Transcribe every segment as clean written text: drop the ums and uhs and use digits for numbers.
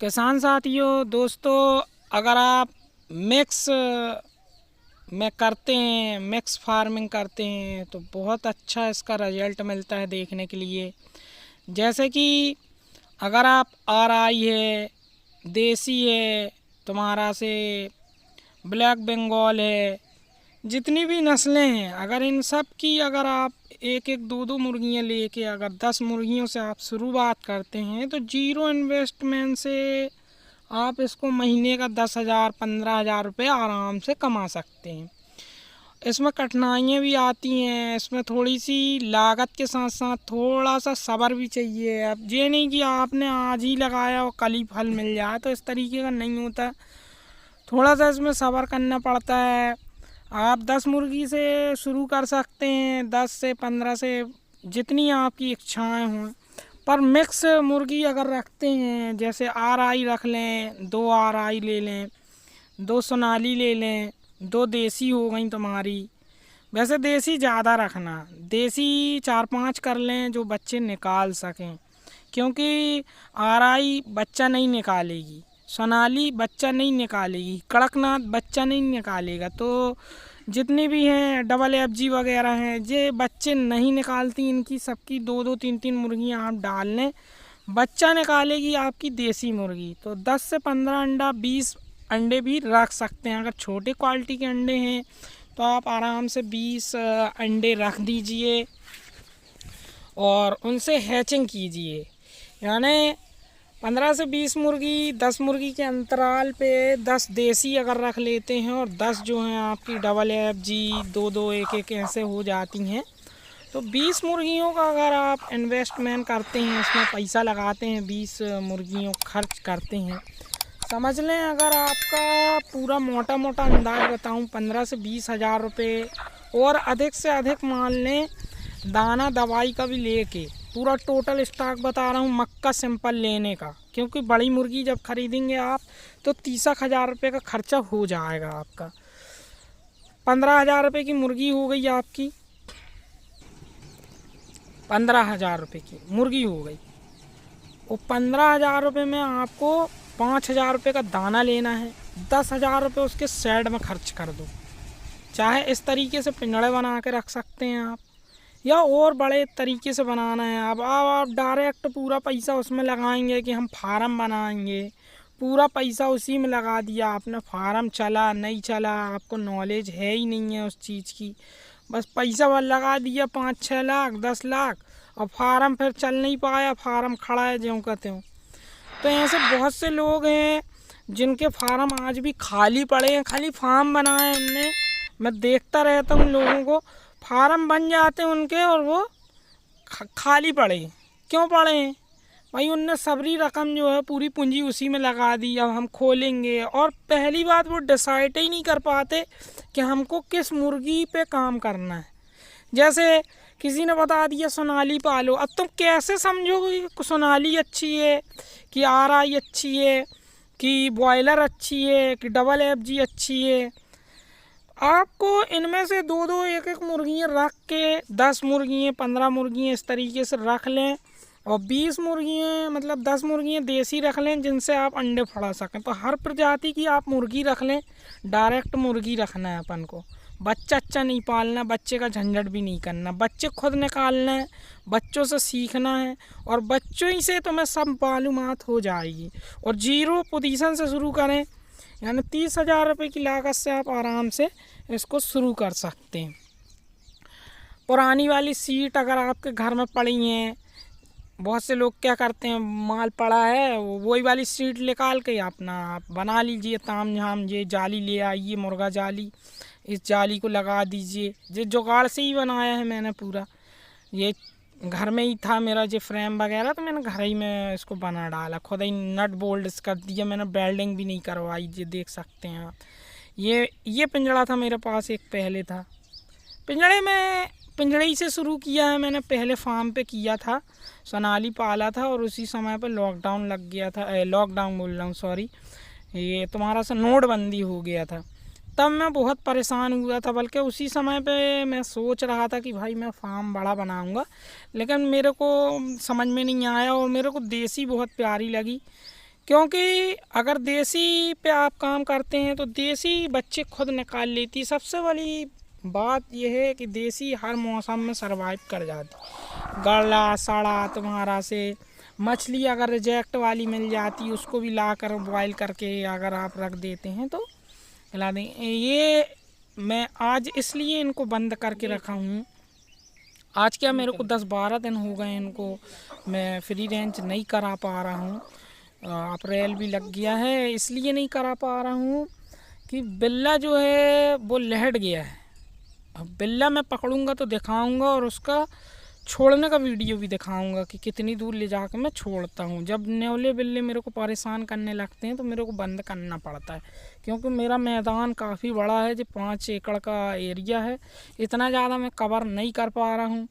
किसान साथियों दोस्तों, अगर आप मिक्स में करते हैं, मिक्स फार्मिंग करते हैं तो बहुत अच्छा इसका रिजल्ट मिलता है देखने के लिए। जैसे कि अगर आप आरआई है, देसी है, तुम्हारा से ब्लैक बंगाल है, जितनी भी नस्लें हैं, अगर इन सब की अगर आप एक एक दो दो मुर्गियाँ लेके अगर 10 मुर्गियों से आप शुरुआत करते हैं तो जीरो इन्वेस्टमेंट से आप इसको महीने का 10,000 15,000 रुपये आराम से कमा सकते हैं। इसमें कठिनाइयाँ भी आती हैं, इसमें थोड़ी सी लागत के साथ साथ थोड़ा सा सब्र भी चाहिए। अब ये नहीं कि आपने आज ही लगाया और कल ही फल मिल जाए, तो इस तरीके का नहीं होता। थोड़ा सा इसमें सब्र करना पड़ता है। आप 10 मुर्गी से शुरू कर सकते हैं, 10 से 15 से, जितनी आपकी इच्छाएं हों। पर मिक्स मुर्गी अगर रखते हैं, जैसे आरआई रख लें, 2 आरआई ले लें, 2 सोनाली ले लें, 2 देसी हो गई तुम्हारी। वैसे देसी ज़्यादा रखना, देसी 4-5 कर लें जो बच्चे निकाल सकें, क्योंकि आरआई बच्चा नहीं निकालेगी, सोनाली बच्चा नहीं निकालेगी, कड़कनाथ बच्चा नहीं निकालेगा। तो जितनी भी हैं डबल एफजी वगैरह हैं, ये बच्चे नहीं निकालती। इनकी सबकी 2-2 3-3 मुर्गियाँ आप डाल लें, बच्चा निकालेगी आपकी देसी मुर्गी। तो 10 से 15 अंडा, 20 अंडे भी रख सकते हैं। अगर छोटे क्वालिटी के अंडे हैं तो आप आराम से 20 अंडे रख दीजिए और उनसे हैचिंग कीजिए। यानी 15 से 20 मुर्गी, 10 मुर्गी के अंतराल पे 10 देसी अगर रख लेते हैं और 10 जो हैं आपकी डबल एफजी, 2-2 1-1 ऐसे हो जाती हैं, तो 20 मुर्गियों का अगर आप इन्वेस्टमेंट करते हैं, इसमें पैसा लगाते हैं, 20 मुर्गियों खर्च करते हैं, समझ लें अगर आपका पूरा मोटा मोटा अंदाज बताऊं 15 से 20 हज़ार रुपये, और अधिक से अधिक मान लें दाना दवाई का भी लेके पूरा टोटल स्टॉक बता रहा हूँ मक्का सिंपल लेने का, क्योंकि बड़ी मुर्गी जब खरीदेंगे आप तो 30,000 रुपये का खर्चा हो जाएगा आपका। 15,000 रुपये की मुर्गी हो गई आपकी, 15,000 रुपये की मुर्गी हो गई, और 15,000 रुपये में आपको 5,000 रुपये का दाना लेना है, 10,000 रुपये उसके शेड में खर्च कर दो। चाहे इस तरीके से पिंजड़े बना के रख सकते हैं आप, या और बड़े तरीके से बनाना है अब आप डायरेक्ट पूरा पैसा उसमें लगाएंगे कि हम फार्म बनाएंगे, पूरा पैसा उसी में लगा दिया आपने, फार्म चला नहीं चला आपको नॉलेज है ही नहीं है उस चीज़ की, बस पैसा वह लगा दिया 5-6 लाख 10 लाख, और फार्म फिर चल नहीं पाया, फार्म खड़ा है ज्यों कहते हो। तो ऐसे बहुत से लोग हैं जिनके फार्म आज भी खाली पड़े हैं, खाली फार्म बनाए उनने। मैं देखता रहता हूँ लोगों को, फार्म बन जाते हैं उनके और वो खाली पड़े। क्यों पड़े हैं भाई? उनने सबरी रकम जो है पूरी पूंजी उसी में लगा दी, अब हम खोलेंगे, और पहली बात वो डिसाइड ही नहीं कर पाते कि हमको किस मुर्गी पे काम करना है। जैसे किसी ने बता दिया सोनाली पालो, अब तुम कैसे समझोगे कि सोनाली अच्छी है कि आरआई अच्छी है कि बॉयलर अच्छी है कि डबल एफजी अच्छी है? आपको इनमें से 2-2 1-1 मुर्गियाँ रख के 10 मुर्गियाँ 15 मुर्गियाँ इस तरीके से रख लें, और 20 मुर्गियाँ मतलब 10 मुर्गियाँ देसी रख लें जिनसे आप अंडे फड़ा सकें। तो हर प्रजाति की आप मुर्गी रख लें, डायरेक्ट मुर्गी रखना है अपन को, बच्चा अच्छा नहीं पालना, बच्चे का झंझट भी नहीं करना, बच्चे खुद निकालना है, बच्चों से सीखना है, और बच्चों ही से तुम्हें सब मालूमात हो जाएगी। और जीरो पोजीशन से शुरू करें, यानी 30,000 रुपये की लागत से आप आराम से इसको शुरू कर सकते हैं। पुरानी वाली सीट अगर आपके घर में पड़ी हैं, बहुत से लोग क्या करते हैं, माल पड़ा है वही वाली सीट निकाल के अपना आप बना लीजिए ताम झाम, ये जाली ले आइए मुर्गा जाली, इस जाली को लगा दीजिए। ये जुगाड़ से ही बनाया है मैंने पूरा, ये घर में ही था मेरा जो फ्रेम वगैरह, तो मैंने घर ही में इसको बना डाला, खुद ही नट बोल्ट कर दिया मैंने, वेल्डिंग भी नहीं करवाई। ये देख सकते हैं आप, ये पिंजड़ा था मेरे पास एक पहले था, पिंजड़े ही से शुरू किया है मैंने। पहले फार्म पे किया था, सोनाली पाला था, और उसी समय पे लॉकडाउन लग गया था, लॉकडाउन बोल रहा हूँ सॉरी, ये तुम्हारा सा नोटबंदी हो गया था, तब मैं बहुत परेशान हुआ था। बल्कि उसी समय पे मैं सोच रहा था कि भाई मैं फार्म बड़ा बनाऊंगा, लेकिन मेरे को समझ में नहीं आया, और मेरे को देसी बहुत प्यारी लगी क्योंकि अगर देसी पे आप काम करते हैं तो देसी बच्चे खुद निकाल लेती। सबसे बड़ी बात यह है कि देसी हर मौसम में सरवाइव कर जाती। गला सड़ा तुम्हारा से मछली अगर रिजेक्ट वाली मिल जाती उसको भी ला कर बॉयल करके अगर आप रख देते हैं तो खिला दें। ये मैं आज इसलिए इनको बंद करके रखा हूँ। आज क्या मेरे को 10-12 दिन हो गए इनको मैं फ्री रेंज नहीं करा पा रहा हूँ। अप्रैल भी लग गया है, इसलिए नहीं करा पा रहा हूँ कि बिल्ला जो है वो लहट गया है। अब बिल्ला मैं पकड़ूंगा तो दिखाऊंगा और उसका छोड़ने का वीडियो भी दिखाऊंगा कि कितनी दूर ले जाकर मैं छोड़ता हूँ। जब नेवले बिल्ले मेरे को परेशान करने लगते हैं तो मेरे को बंद करना पड़ता है, क्योंकि मेरा मैदान काफ़ी बड़ा है, जो 5 एकड़ का एरिया है। इतना ज़्यादा मैं कवर नहीं कर पा रहा हूँ।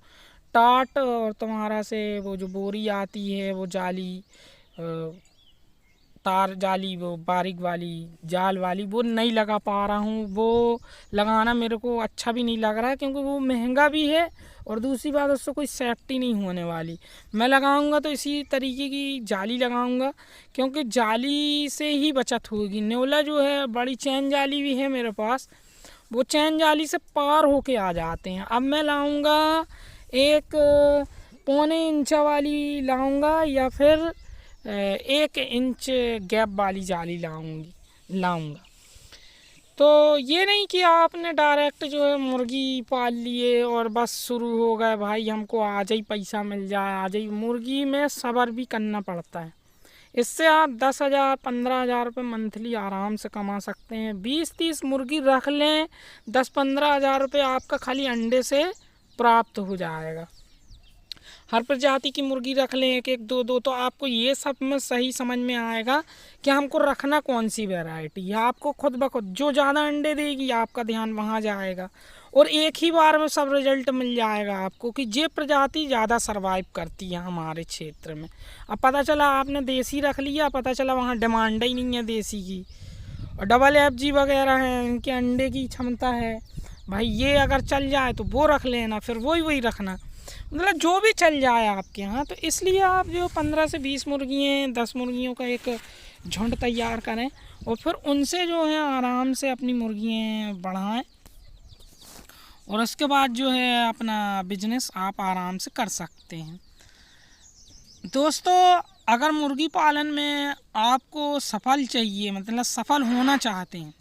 टाट और तुम्हारा से वो जो बोरी आती है वो जाली तार जाली वो बारीक वाली जाल वाली वो नहीं लगा पा रहा हूँ। वो लगाना मेरे को अच्छा भी नहीं लग रहा है, क्योंकि वो महंगा भी है और दूसरी बात उससे कोई सेफ्टी नहीं होने वाली। मैं लगाऊंगा तो इसी तरीके की जाली लगाऊंगा, क्योंकि जाली से ही बचत होगी। नेवला जो है बड़ी चैन जाली भी है मेरे पास, वो चैन जाली से पार होके आ जाते हैं। अब मैं लाऊंगा एक 1.25 इंच वाली लाऊंगा या फिर 1 इंच गैप वाली जाली लाऊंगा। तो ये नहीं कि आपने डायरेक्ट जो है मुर्गी पाल लिए और बस शुरू हो गए भाई हमको आज ही पैसा मिल जाए आज ही। मुर्गी में सब्र भी करना पड़ता है। इससे आप 10,000-15,000 रुपये मंथली आराम से कमा सकते हैं। 20-30 मुर्गी रख लें, 10-15,000 रुपये आपका खाली अंडे से प्राप्त हो जाएगा। हर प्रजाति की मुर्गी रख लें, 1-1, 2-2, तो आपको ये सब में सही समझ में आएगा कि हमको रखना कौन सी वैरायटी है। आपको खुद ब खुद जो ज़्यादा अंडे देगी आपका ध्यान वहाँ जाएगा और एक ही बार में सब रिजल्ट मिल जाएगा आपको कि ये प्रजाति ज़्यादा सरवाइव करती है हमारे क्षेत्र में। अब पता चला आपने देसी रख लिया, पता चला वहाँ डिमांड ही नहीं है देसी की, और डबल FG वगैरह हैं, इनके अंडे की क्षमता है भाई, ये अगर चल जाए तो वो रख लेना, फिर वही रखना, मतलब जो भी चल जाए आपके यहाँ। तो इसलिए आप जो 15 से 20 मुर्गियाँ 10 मुर्गियों का एक झुंड तैयार करें और फिर उनसे जो है आराम से अपनी मुर्गियाँ बढ़ाएं और उसके बाद जो है अपना बिजनेस आप आराम से कर सकते हैं। दोस्तों, अगर मुर्गी पालन में आपको सफल चाहिए, मतलब सफल होना चाहते हैं,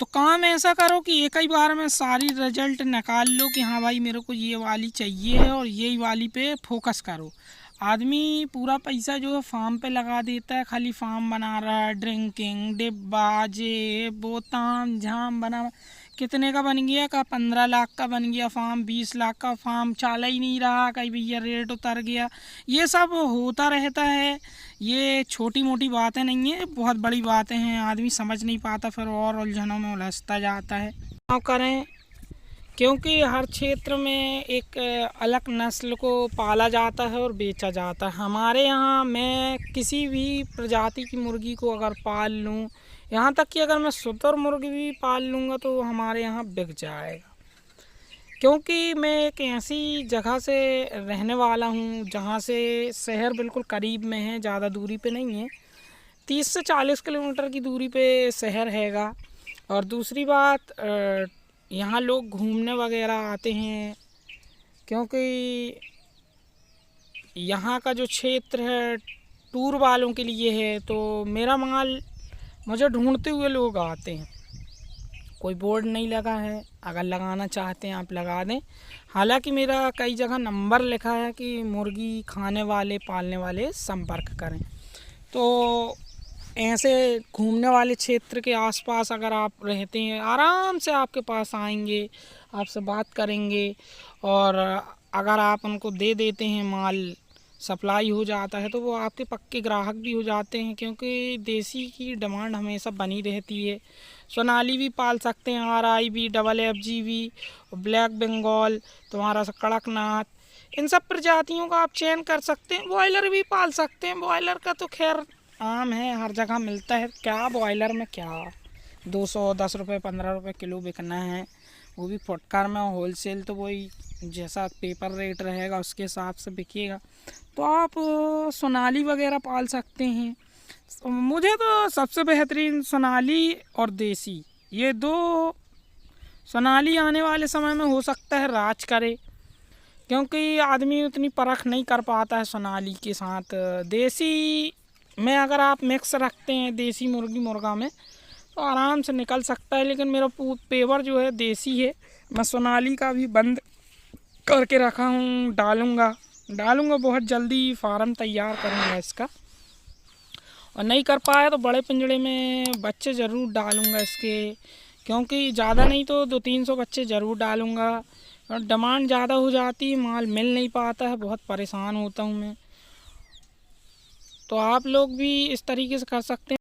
तो काम ऐसा करो कि एक ही बार में सारी रिजल्ट निकाल लो कि हाँ भाई मेरे को ये वाली चाहिए है और यही वाली पे फोकस करो। आदमी पूरा पैसा जो है फार्म पे लगा देता है, खाली फार्म बना रहा है, ड्रिंकिंग डिब्बा जे वो ताम झाम बना, कितने का बन गया का 15 लाख का बन गया फार्म, 20 लाख का फार्म, चल ही नहीं रहा, कहीं भैया रेट उतर गया। ये सब होता रहता है, ये छोटी मोटी बातें नहीं है, बहुत बड़ी बातें हैं। आदमी समझ नहीं पाता, फिर और उलझनों में उलझता जाता है। क्या करें, क्योंकि हर क्षेत्र में एक अलग नस्ल को पाला जाता है और बेचा जाता है। हमारे यहाँ मैं किसी भी प्रजाति की मुर्गी को अगर पाल लूँ, यहाँ तक कि अगर मैं सुतर मुर्गी भी पाल लूँगा तो हमारे यहाँ बिक जाएगा, क्योंकि मैं एक ऐसी जगह से रहने वाला हूँ जहाँ से शहर बिल्कुल करीब में है, ज़्यादा दूरी पे नहीं है, 30 से 40 किलोमीटर की दूरी पे शहर हैगा। और दूसरी बात, यहाँ लोग घूमने वगैरह आते हैं, क्योंकि यहाँ का जो क्षेत्र है टूर वालों के लिए है, तो मेरा माल मुझे ढूंढते हुए लोग आते हैं। कोई बोर्ड नहीं लगा है, अगर लगाना चाहते हैं आप लगा दें। हालांकि मेरा कई जगह नंबर लिखा है कि मुर्गी खाने वाले पालने वाले संपर्क करें। तो ऐसे घूमने वाले क्षेत्र के आसपास अगर आप रहते हैं, आराम से आपके पास आएंगे, आपसे बात करेंगे, और अगर आप उनको दे देते हैं माल, सप्लाई हो जाता है, तो वो आपके पक्के ग्राहक भी हो जाते हैं, क्योंकि देसी की डिमांड हमेशा बनी रहती है। सोनाली भी पाल सकते हैं, RI भी, डबल FG भी, ब्लैक बंगाल, तुम्हारा सा कड़कनाथ, इन सब प्रजातियों का आप चयन कर सकते हैं। बॉयलर भी पाल सकते हैं, बॉयलर का तो खैर आम है, हर जगह मिलता है। क्या बॉयलर में क्या 210 रुपये 15 रुपये किलो बिकना है, वो भी फुटकर में, होलसेल तो वही जैसा पेपर रेट रहेगा उसके हिसाब से बिकेगा। तो आप सोनाली वगैरह पाल सकते हैं, मुझे तो सबसे बेहतरीन सोनाली और देसी, ये दो। सोनाली आने वाले समय में हो सकता है राज करे, क्योंकि आदमी उतनी परख नहीं कर पाता है सोनाली के साथ। देसी में अगर आप मिक्स रखते हैं देसी मुर्गी मुर्गा में तो आराम से निकल सकता है, लेकिन मेरा पेवर जो है देसी है। मैं सोनाली का भी बंद करके रखा हूँ, डालूँगा बहुत जल्दी, फार्म तैयार करूँगा इसका। और नहीं कर पाया तो बड़े पिंजड़े में बच्चे ज़रूर डालूँगा इसके, क्योंकि ज़्यादा नहीं तो 200-300 बच्चे ज़रूर डालूँगा। और डिमांड ज़्यादा हो जाती है, माल मिल नहीं पाता है, बहुत परेशान होता हूँ मैं। तो आप लोग भी इस तरीके से कर सकते हैं।